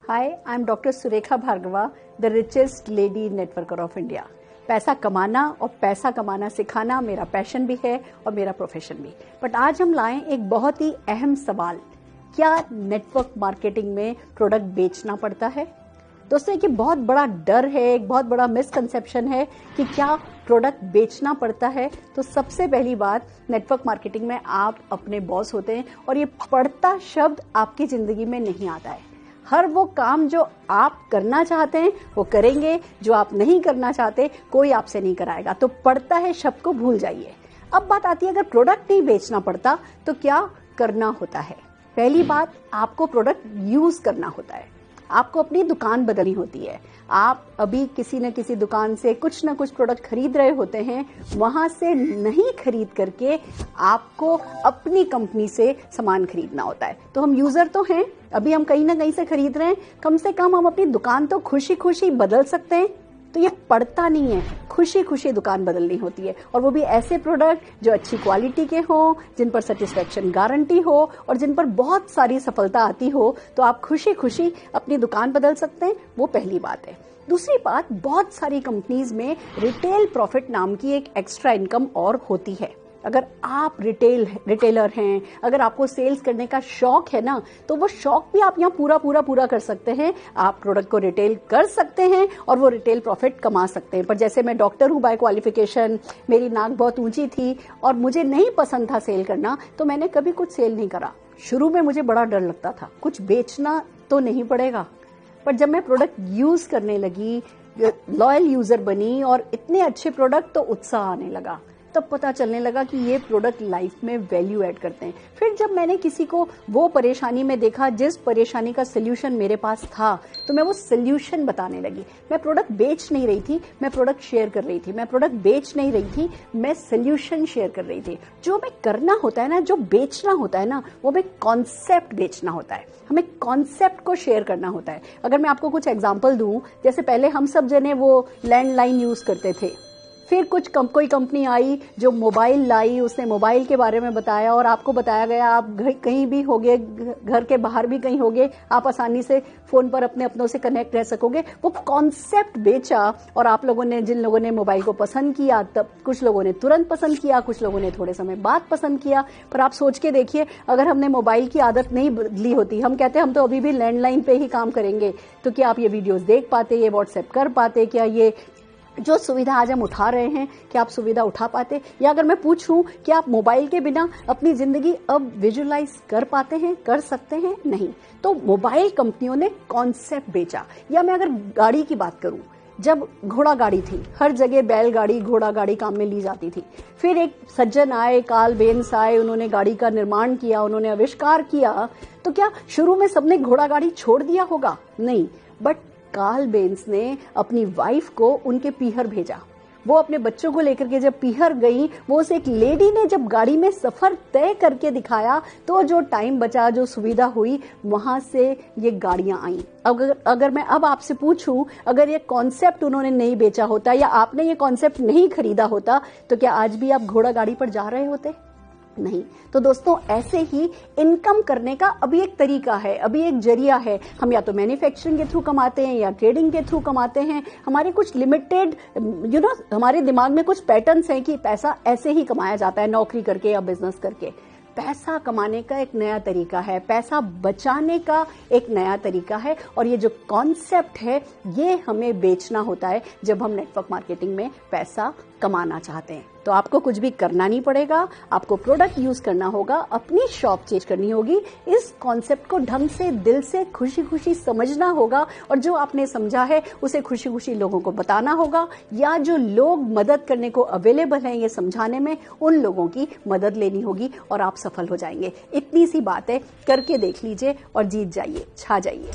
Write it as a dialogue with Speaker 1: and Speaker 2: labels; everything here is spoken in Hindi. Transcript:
Speaker 1: Hi, I'm Dr. Surekha Bhargava, the richest lady networker of India. पैसा कमाना और पैसा कमाना सिखाना मेरा पैशन भी है और मेरा प्रोफेशन भी। बट आज हम लाएं एक बहुत ही अहम सवाल, क्या नेटवर्क मार्केटिंग में प्रोडक्ट बेचना पड़ता है? दोस्तों, एक बहुत बड़ा डर है, एक बहुत बड़ा मिसकंसेप्शन है कि क्या प्रोडक्ट बेचना पड़ता है। तो सबसे पहली बात, नेटवर्क मार्केटिंग में आप अपने बॉस होते हैं और ये पड़ता शब्द आपकी जिंदगी में नहीं आता है। हर वो काम जो आप करना चाहते हैं वो करेंगे, जो आप नहीं करना चाहते कोई आपसे नहीं कराएगा। तो पड़ता है शब्द को भूल जाइए। अब बात आती है, अगर प्रोडक्ट नहीं बेचना पड़ता तो क्या करना होता है? पहली बात, आपको प्रोडक्ट यूज करना होता है। आपको अपनी दुकान बदलनी होती है। आप अभी किसी न किसी दुकान से कुछ न कुछ प्रोडक्ट खरीद रहे होते हैं, वहां से नहीं खरीद करके आपको अपनी कंपनी से सामान खरीदना होता है। तो हम यूजर तो हैं, अभी हम कहीं ना कहीं से खरीद रहे हैं, कम से कम हम अपनी दुकान तो खुशी खुशी बदल सकते हैं। तो ये पड़ता नहीं है, खुशी खुशी दुकान बदलनी होती है, और वो भी ऐसे प्रोडक्ट जो अच्छी क्वालिटी के हों, जिन पर सेटिस्फेक्शन गारंटी हो और जिन पर बहुत सारी सफलता आती हो, तो आप खुशी खुशी अपनी दुकान बदल सकते हैं। वो पहली बात है। दूसरी बात, बहुत सारी कंपनीज में रिटेल प्रॉफिट नाम की एक एक्स्ट्रा इनकम और होती है। अगर आप रिटेलर हैं, अगर आपको सेल्स करने का शौक है ना, तो वो शौक भी आप यहाँ पूरा कर सकते हैं। आप प्रोडक्ट को रिटेल कर सकते हैं और वो रिटेल प्रॉफिट कमा सकते हैं। पर जैसे मैं डॉक्टर हूँ बाय क्वालिफिकेशन, मेरी नाक बहुत ऊंची थी और मुझे नहीं पसंद था सेल करना, तो मैंने कभी कुछ सेल नहीं करा। शुरू में मुझे बड़ा डर लगता था, कुछ बेचना तो नहीं पड़ेगा। पर जब मैं प्रोडक्ट यूज करने लगी, लॉयल यूजर बनी और इतने अच्छे प्रोडक्ट, तो उत्साह आने लगा। तब पता चलने लगा कि ये प्रोडक्ट लाइफ में वैल्यू ऐड करते हैं। फिर जब मैंने किसी को वो परेशानी में देखा जिस परेशानी का सोल्यूशन मेरे पास था, तो मैं वो सोल्यूशन बताने लगी। मैं प्रोडक्ट बेच नहीं रही थी, मैं प्रोडक्ट शेयर कर रही थी। मैं प्रोडक्ट बेच नहीं रही थी, मैं सोल्यूशन शेयर कर रही थी। जो हमें करना होता है ना, जो बेचना होता है ना, वो हमें कॉन्सेप्ट बेचना होता है, हमें कॉन्सेप्ट को शेयर करना होता है। अगर मैं आपको कुछ एग्जाम्पल दूं, जैसे पहले हम सब जने वो लैंडलाइन यूज करते थे, फिर कोई कंपनी आई जो मोबाइल लाई, उसने मोबाइल के बारे में बताया और आपको बताया गया आप कहीं भी होगे, घर के बाहर भी कहीं होगे, आप आसानी से फोन पर अपनों से कनेक्ट रह सकोगे। वो कॉन्सेप्ट बेचा और आप लोगों ने, जिन लोगों ने मोबाइल को पसंद किया, तब कुछ लोगों ने तुरंत पसंद किया, कुछ लोगों ने थोड़े समय बाद पसंद किया। पर आप सोच के देखिए, अगर हमने मोबाइल की आदत नहीं बदली होती, हम कहते हम तो अभी भी लैंडलाइन पे ही काम करेंगे, तो क्या आप ये वीडियोस देख पाते, ये व्हाट्सएप कर पाते, क्या ये जो सुविधा आज हम उठा रहे हैं, क्या आप सुविधा उठा पाते? या अगर मैं पूछूं कि आप मोबाइल के बिना अपनी जिंदगी अब विजुअलाइज कर पाते हैं, कर सकते हैं? नहीं। तो मोबाइल कंपनियों ने कॉन्सेप्ट बेचा। या मैं अगर गाड़ी की बात करूं, जब घोड़ा गाड़ी थी, हर जगह बैलगाड़ी, घोड़ा गाड़ी काम में ली जाती थी। फिर एक सज्जन आए, कार्ल बेन्स आए, उन्होंने गाड़ी का निर्माण किया, उन्होंने आविष्कार किया। तो क्या शुरू में सबने घोड़ा गाड़ी छोड़ दिया होगा? नहीं। बट कार्ल बेन्स ने अपनी वाइफ को उनके पीहर भेजा। वो अपने बच्चों को लेकर के जब पीहर गई, वो उसे एक लेडी ने जब गाड़ी में सफर तय करके दिखाया, तो जो टाइम बचा, जो सुविधा हुई, वहां से ये गाड़ियां आई। अगर मैं अब आपसे पूछूं, अगर ये कॉन्सेप्ट उन्होंने नहीं बेचा होता या आपने ये कॉन्सेप्ट नहीं खरीदा होता, तो क्या आज भी आप घोड़ा गाड़ी पर जा रहे होते? नहीं। तो दोस्तों, ऐसे ही इनकम करने का अभी एक तरीका है, अभी एक जरिया है। हम या तो मैन्युफैक्चरिंग के थ्रू कमाते हैं या ट्रेडिंग के थ्रू कमाते हैं। हमारे कुछ लिमिटेड हमारे दिमाग में कुछ पैटर्न्स हैं कि पैसा ऐसे ही कमाया जाता है, नौकरी करके या बिजनेस करके। पैसा कमाने का एक नया तरीका है, पैसा बचाने का एक नया तरीका है, और ये जो कॉन्सेप्ट है, ये हमें बेचना होता है जब हम नेटवर्क मार्केटिंग में पैसा कमाना चाहते हैं। तो आपको कुछ भी करना नहीं पड़ेगा, आपको प्रोडक्ट यूज करना होगा, अपनी शॉप चेंज करनी होगी, इस कॉन्सेप्ट को ढंग से, दिल से, खुशी खुशी समझना होगा, और जो आपने समझा है उसे खुशी खुशी लोगों को बताना होगा, या जो लोग मदद करने को अवेलेबल हैं ये समझाने में, उन लोगों की मदद लेनी होगी और आप सफल हो जाएंगे। इतनी सी बात है, करके देख लीजिए और जीत जाइए, छा जाइए।